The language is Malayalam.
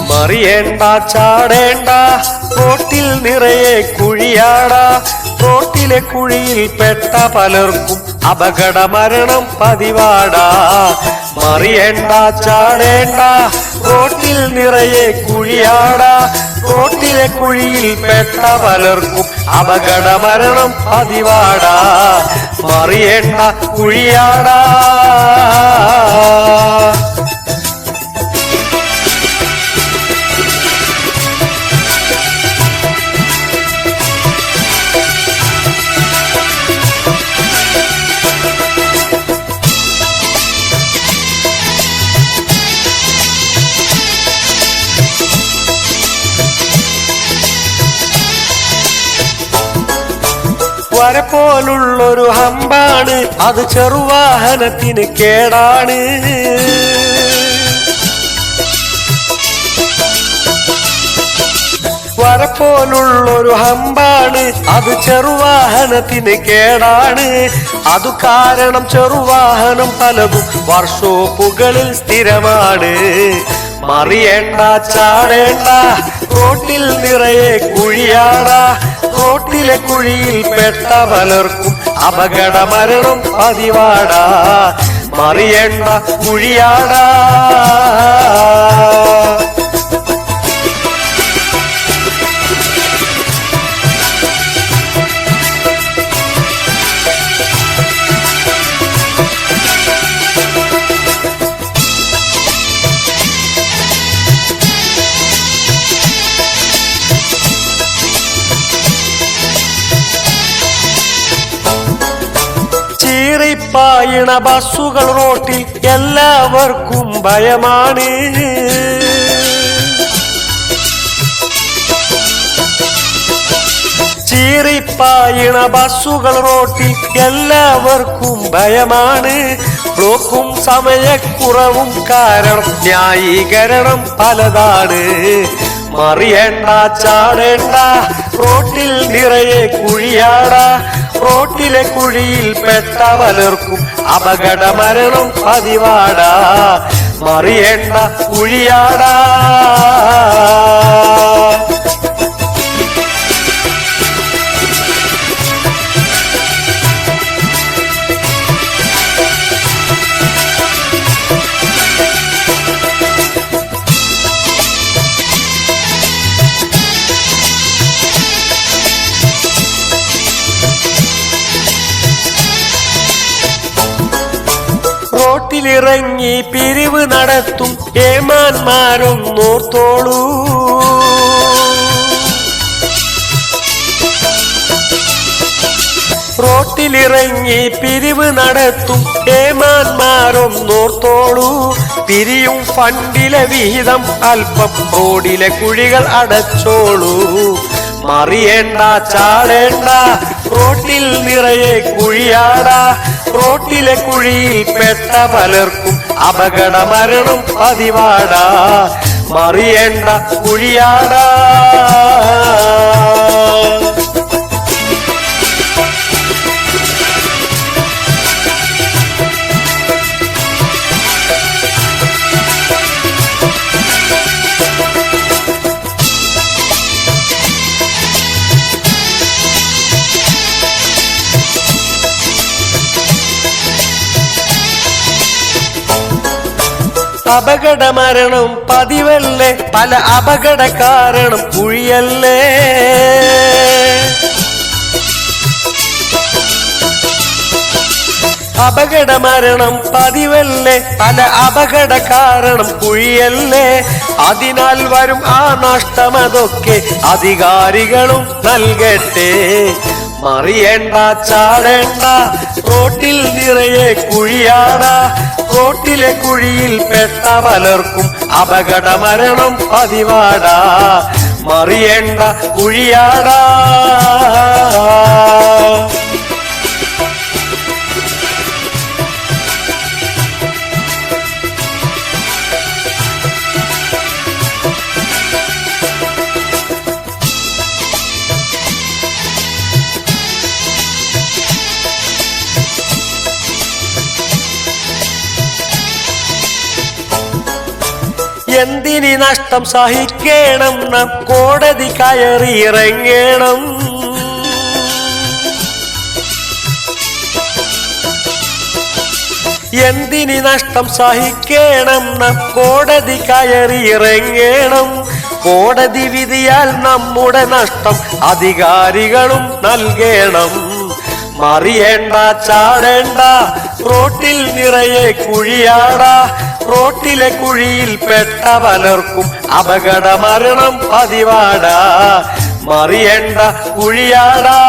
മറിയേണ്ട ചാടേണ്ട റോട്ടിൽ നിറയെ കുഴിയാടാ റോട്ടിലെ കുഴിയിൽ പെട്ട പലർക്കും അപകട മരണം പതിവാടാ മറിയേണ്ട ചാടേണ്ട റോട്ടിൽ നിറയെ കുഴിയാടാ റോട്ടിലെ കുഴിയിൽ പെട്ട പലർക്കും അപകട മരണം പതിവാടാ മറിയേണ്ട കുഴിയാടാ വരപ്പോലുള്ളൊരു ഹമ്പാണ് അത് ചെറുവാഹനത്തിന് കേടാണ് വരപ്പോലുള്ളൊരു ഹമ്പാണ് അത് ചെറുവാഹനത്തിന് കേടാണ് അതു കാരണം ചെറുവാഹനം പലതും വർഷോപ്പുകളിൽ സ്ഥിരമാണ് മറിയേണ്ട ചാടേണ്ട റോട്ടിൽ നിറയെ കുഴിയാടാ റോട്ടിലെ കുഴിയിൽ പെട്ട പലർക്കും അപകട മരണം പതിവാടാ മറിയേണ്ട കുഴിയാടാ പായണ ബസ്സുകൾ റോട്ടിൽ എല്ലാവർക്കും ഭയമാണ് ചീറിപ്പായണ ബസ്സുകൾ റോട്ടിൽ എല്ലാവർക്കും ഭയമാണ് ബ്ലോക്കും സമയക്കുറവും കാരണം ന്യായീകരണം പലതാണ് മറിയേണ്ട ചാടേണ്ട റോട്ടിൽ നിറയെ കുഴിയാടാ റോട്ടിലെ കുഴിയിൽ പെട്ട പലർക്കും അപകട മരണം പതിവാടാ മറിയേണ്ട കുഴിയാടാ റോട്ടിലിറങ്ങി പിരിവ് നടത്തും ഏമാന്മാരൊന്നോർത്തോളൂ റോട്ടിലിറങ്ങി പിരിവ് നടത്തും ഏമാന്മാരൊന്നോർത്തോളൂ പിരിയും ഫണ്ടിലെ വിഹിതം അല്പം റോഡിലെ കുഴികൾ അടച്ചോളൂ മറിയേണ്ട ചാടേണ്ട റോട്ടിൽ നിറയെ കുഴിയാടാ റോട്ടിലെ കുഴിയിൽ പെട്ട പലർക്കും അപകട മരണം പതിവാടാ മറിയേണ്ട കുഴിയാടാ അപകട മരണം പതിവല്ലേ പല അപകട കാരണം കുഴിയല്ലേ അപകട മരണം പതിവല്ലേ പല അപകട കാരണം കുഴിയല്ലേ അതിനാൽ വരും ആ നഷ്ടമതൊക്കെ അധികാരികളും നൽകട്ടെ മറിയേണ്ട ചാടേണ്ട റോട്ടിൽ നിറയെ കുഴിയാടാ റോട്ടിലെ കുഴിയിൽ പെട്ട പലർക്കും അപകട മരണം പതിവാടാ മറിയേണ്ട കുഴിയാടാ എന്തിനി നഷ്ടം സഹിക്കണം നാം കോടതി കയറിയിറങ്ങണം. എന്തിനി നഷ്ടം സഹിക്കണം നാം കോടതി കയറിയിറങ്ങണം. കോടതി വിധിയാൽ നമ്മുടെ നഷ്ടം അധികാരികളും നൽകണം. മറിയേണ്ട ചാടേണ്ട റോട്ടിൽ നിറയെ കുഴിയാടാ. റോട്ടിലെ കുഴിയിൽ പെട്ട പലർക്കും അപകട മരണം പതിവാടാ. മറിയേണ്ട കുഴിയാടാ.